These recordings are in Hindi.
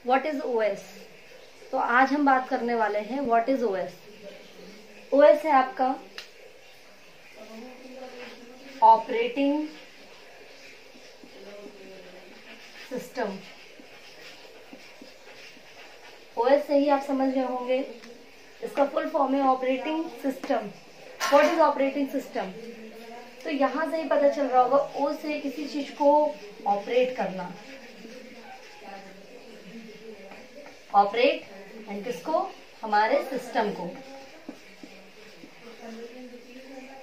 What is OS. तो आज हम बात करने वाले हैं व्हाट इज ओएस। ओएस है आपका ऑपरेटिंग सिस्टम। ओएस से ही आप समझ गए होंगे, इसका फुल फॉर्म है operating system. What is operating system. तो यहां से ही पता चल रहा होगा, ओ से किसी चीज को ऑपरेट करना, ऑपरेट एंड किसको, हमारे सिस्टम को।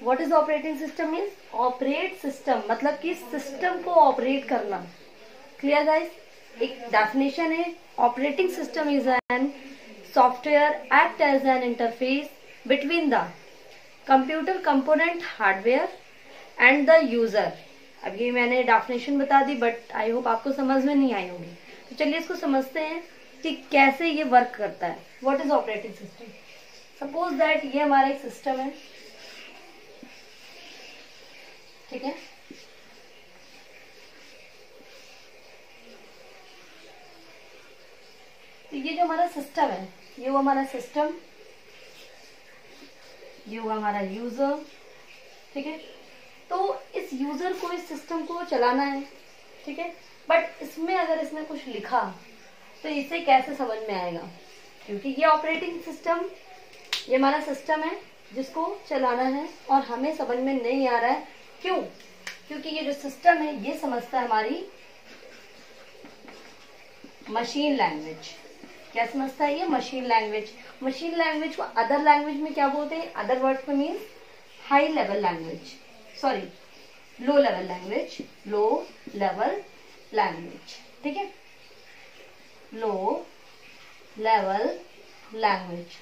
What is operating system means operate system, मतलब कि सिस्टम को ऑपरेट करना। Clear guys. एक डेफिनेशन है, operating system is an software act as an interface between the computer component hardware and the user. अब ये मैंने डेफिनेशन बता दी, बट आई होप आपको समझ में नहीं आई होगी। तो चलिए इसको समझते हैं कि कैसे ये वर्क करता है। What is operating system. Suppose that ये हमारा एक सिस्टम है, ठीक है। तो ये जो हमारा सिस्टम है, ये वो हमारा सिस्टम, ये हुआ हमारा यूजर, ठीक है। तो इस यूजर को, इस सिस्टम को चलाना है, ठीक है। बट इसमें अगर इसने कुछ लिखा तो इसे कैसे समझ में आएगा, क्योंकि ये ऑपरेटिंग सिस्टम, ये हमारा सिस्टम है जिसको चलाना है और हमें समझ में नहीं आ रहा है। क्यों? क्योंकि ये जो सिस्टम है ये समझता है हमारी मशीन लैंग्वेज। क्या समझता है ये? Machine language. मशीन लैंग्वेज को अदर लैंग्वेज में क्या बोलते हैं? अदर वर्ड में means high level language, sorry low level language, low level language, ठीक है। Low level language.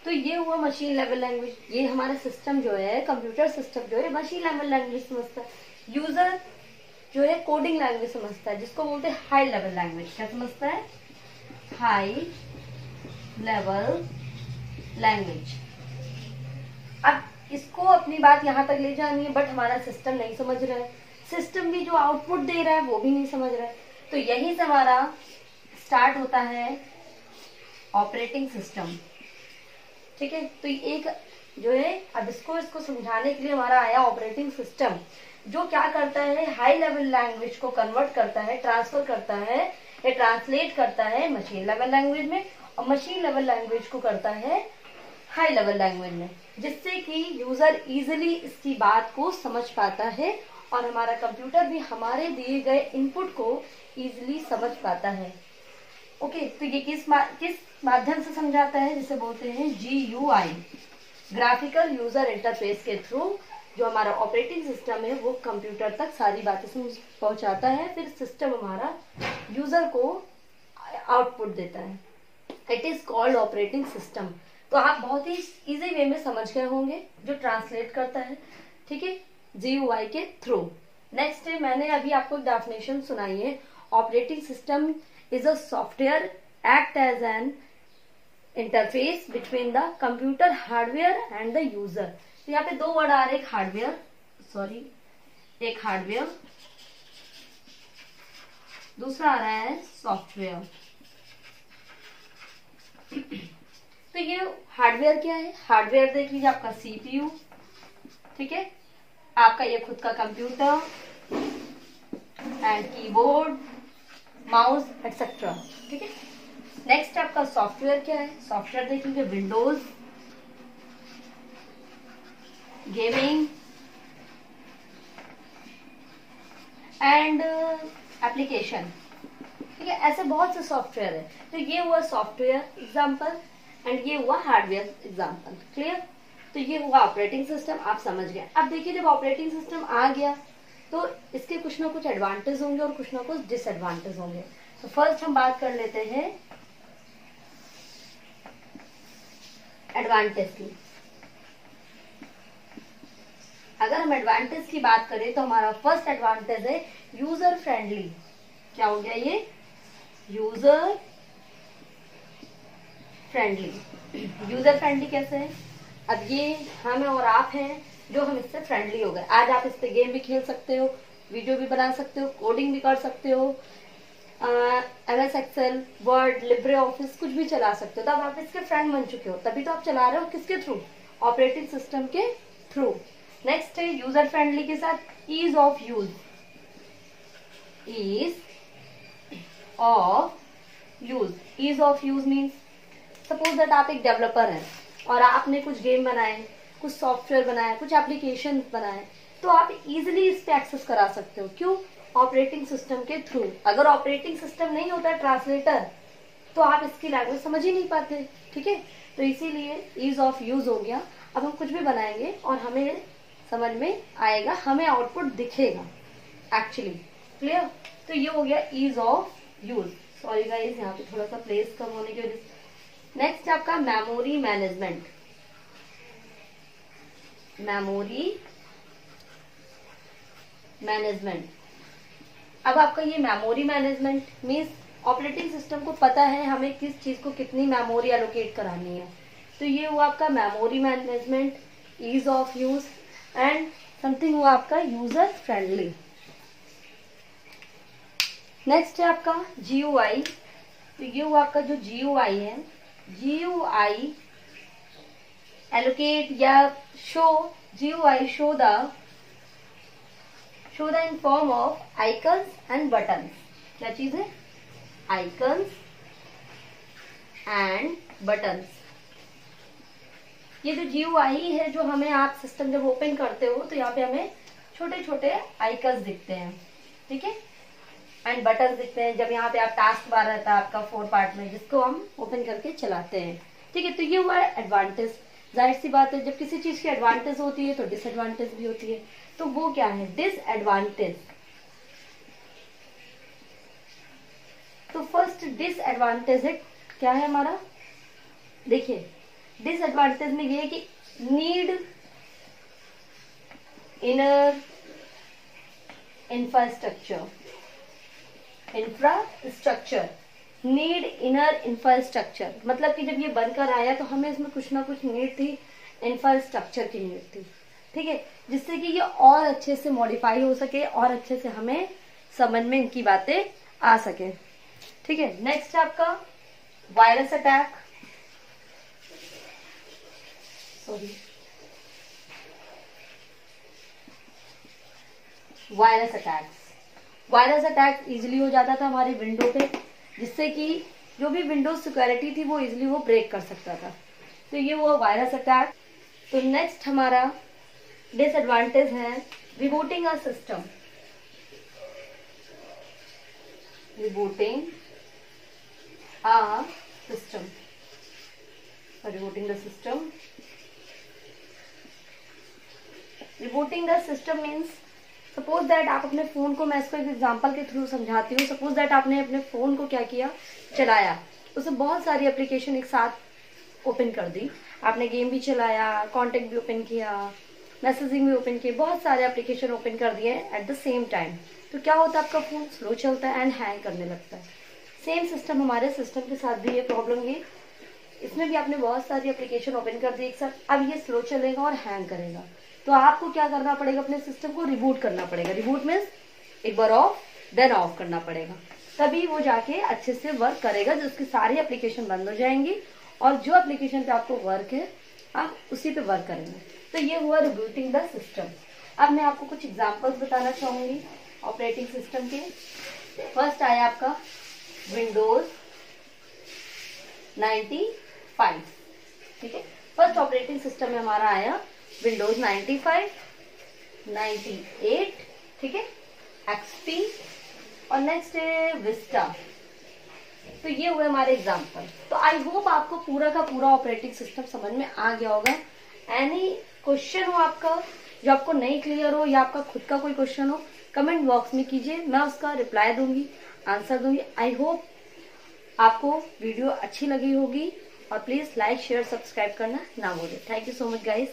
तो ये हुआ मशीन लेवल लैंग्वेज। ये हमारा सिस्टम जो है, कंप्यूटर सिस्टम जो है, मशीन लेवल लैंग्वेज समझता है। यूजर जो है कोडिंग लैंग्वेज समझता है, जिसको बोलते हैं हाई लेवल लैंग्वेज। क्या समझता है? High level language. अब इसको अपनी बात यहां तक ले जानी है, बट हमारा सिस्टम नहीं समझ रहा है। सिस्टम भी जो आउटपुट दे रहा है वो भी नहीं समझ रहा है। तो यही से हमारा स्टार्ट होता है ऑपरेटिंग सिस्टम, ठीक है। तो एक जो है, अब इसको समझाने के लिए हमारा आया ऑपरेटिंग सिस्टम, जो क्या करता है, हाई लेवल लैंग्वेज को कन्वर्ट करता है, ट्रांसफर करता है या ट्रांसलेट करता है मशीन लेवल लैंग्वेज में, और मशीन लेवल लैंग्वेज को करता है हाई लेवल लैंग्वेज में, जिससे कि यूजर इजिली इसकी बात को समझ पाता है और हमारा कंप्यूटर भी हमारे दिए गए इनपुट को इजिली समझ पाता है। ओके, तो ये किस माध्यम से समझाता है, जिसे बोलते हैं GUI, ग्राफिकल यूजर इंटरफेस के थ्रू जो हमारा ऑपरेटिंग सिस्टम है वो कंप्यूटर तक सारी बातें पहुंचाता है, फिर सिस्टम हमारा यूजर को आउटपुट देता है। It is called operating system. तो आप बहुत ही इजी वे में समझ गए होंगे, जो ट्रांसलेट करता है, ठीक है, GUI के थ्रू। नेक्स्ट है, मैंने अभी आपको डेफिनेशन सुनाई है, operating system is a software act as an interface between the computer hardware and the user। तो यहाँ पे दो वर्ड आ रहे, एक हार्डवेयर, सॉरी एक हार्डवेयर, दूसरा आ रहा है सॉफ्टवेयर। तो ये हार्डवेयर क्या है? हार्डवेयर देख लीजिए, आपका CPU, ठीक है, आपका ये खुद का computer and keyboard, mouse etcetera, ठीक है। नेक्स्ट आपका सॉफ्टवेयर क्या है? सॉफ्टवेयर देख लीजिए, विंडोज, गेमिंग एंड एप्लीकेशन, ठीक है। ऐसे बहुत से सॉफ्टवेयर है। तो ये हुआ सॉफ्टवेयर एग्जांपल एंड ये हुआ हार्डवेयर एग्जांपल। क्लियर? तो ये हुआ ऑपरेटिंग सिस्टम, आप समझ गए। अब देखिए, जब ऑपरेटिंग सिस्टम आ गया तो इसके कुछ ना कुछ एडवांटेज होंगे और कुछ ना कुछ डिसएडवांटेज होंगे। तो फर्स्ट हम बात कर लेते हैं एडवांटेज की। अगर हम एडवांटेज की बात करें तो हमारा फर्स्ट एडवांटेज है यूजर फ्रेंडली। क्या हो गया ये? User friendly. यूजर फ्रेंडली कैसे है? अब ये हम और आप हैं जो हम इससे फ्रेंडली हो गए। आज आप इस पे गेम भी खेल सकते हो, वीडियो भी बना सकते हो, कोडिंग भी कर सकते हो, MS Excel, Word, Libre Office कुछ भी चला सकते हो। तो अब आप इसके फ्रेंड बन चुके हो, तभी तो आप चला रहे हो किसके थ्रू, ऑपरेटिंग सिस्टम के थ्रू। नेक्स्ट है यूजर फ्रेंडली के साथ ease of use, ease of use. Ease of use means suppose that आप एक डेवलपर हैं और आपने कुछ गेम बनाए, कुछ सॉफ्टवेयर बनाया, कुछ एप्लीकेशन बनाए, तो आप इजीली इस पे एक्सेस करा सकते हो। क्यों? ऑपरेटिंग सिस्टम के थ्रू। अगर ऑपरेटिंग सिस्टम नहीं होता ट्रांसलेटर, तो आप इसकी लैंग्वेज समझ ही नहीं पाते। ठीक है, तो इसीलिए ईज ऑफ यूज हो गया। अब हम कुछ भी बनाएंगे और हमें समझ में आएगा, हमें आउटपुट दिखेगा एक्चुअली। क्लियर? तो ये हो गया ease of use. Sorry guys, यहाँ पे थोड़ा सा प्लेस कम होने की वजह से। नेक्स्ट आपका मेमोरी मैनेजमेंट। Memory management. अब आपका ये memory management means operating system को पता है हमें किस चीज को कितनी मेमोरी एलोकेट करानी है। तो ये हुआ आपका memory management, ease of use and something हुआ आपका यूजर फ्रेंडली। नेक्स्ट है आपका GUI। तो ये हुआ आपका जो GUI है, GUI एलोकेट या show, GUI show the in form of icons and buttons. क्या चीज है? Icons and buttons. ये जो GUI है, जो हमें आप सिस्टम जब ओपन करते हो तो यहाँ पे हमें छोटे छोटे आइकन्स दिखते हैं, ठीक है, एंड बटन्स दिखते हैं। जब यहाँ पे आप टास्क बार रहता है आपका 4 पार्ट में, जिसको हम ओपन करके चलाते हैं। ठीक है, तो ये हुआ एडवांटेज। जाहिर सी बात है, जब किसी चीज की एडवांटेज होती है तो डिसएडवांटेज भी होती है। तो वो क्या है? डिसएडवांटेज। तो फर्स्ट डिसएडवांटेज है क्या है हमारा? देखिए, डिसएडवांटेज में ये है कि need inner infrastructure, need inner infrastructure. मतलब कि जब ये बनकर आया तो हमें इसमें कुछ ना कुछ नीड थी, इंफ्रास्ट्रक्चर की नीड थी। ठीक है, जिससे कि ये और अच्छे से मॉडिफाई हो सके और अच्छे से हमें समझ में इनकी बातें आ सके। ठीक है, नेक्स्ट आपका virus attack. Virus attack easily हो जाता था हमारे विंडो पे, जिससे कि जो भी विंडोज सिक्योरिटी थी वो इजीली वो ब्रेक कर सकता था। तो ये हुआ वायरस अटैक। तो नेक्स्ट हमारा डिसएडवांटेज है rebooting a system. Rebooting the system means suppose that आप अपने फोन को, मैं इसको एक एग्जांपल के थ्रू समझाती हूँ। सपोज दैट आपने अपने फोन को क्या किया, चलाया, उसमें बहुत सारी एप्लीकेशन एक साथ ओपन कर दी। आपने गेम भी चलाया, कॉन्टेक्ट भी ओपन किया, मैसेजिंग भी ओपन किए, बहुत सारे एप्लीकेशन ओपन कर दिए एट द सेम टाइम। तो क्या होता है, आपका फोन स्लो चलता है एंड हैंग करने लगता है। सेम सिस्टम हमारे सिस्टम के साथ भी ये प्रॉब्लम है। इसमें भी आपने बहुत सारी एप्लीकेशन ओपन कर दी एक साथ, अब ये स्लो चलेगा और हैंग करेगा। तो आपको क्या करना पड़ेगा, अपने सिस्टम को रिबूट करना पड़ेगा। रिबूट मीन्स एक बार ऑफ देन ऑफ करना पड़ेगा, तभी वो जाके अच्छे से वर्क करेगा। जिसकी सारी एप्लीकेशन बंद हो जाएंगी और जो एप्लीकेशन पे आपको वर्क है आप उसी पे वर्क करेंगे। तो ये हुआ रिबूटिंग द सिस्टम। अब मैं आपको कुछ एग्जांपल्स बताना चाहूंगी ऑपरेटिंग सिस्टम के। फर्स्ट आया आपका विंडोज 95। ठीक है, फर्स्ट ऑपरेटिंग सिस्टम में हमारा आया विंडोज 95, 98, ठीक है, एक्सपी और नेक्स्ट है विस्टा। तो ये हुए हमारे एग्जाम्पल। तो आई होप आपको पूरा का पूरा ऑपरेटिंग सिस्टम समझ में आ गया होगा। एनी क्वेश्चन हो आपका जो आपको नहीं क्लियर हो या आपका खुद का कोई क्वेश्चन हो, कमेंट बॉक्स में कीजिए, मैं उसका रिप्लाई दूंगी, आंसर दूंगी। आई होप आपको वीडियो अच्छी लगी होगी और प्लीज लाइक शेयर सब्सक्राइब करना ना भूलें। Thank you so much guys.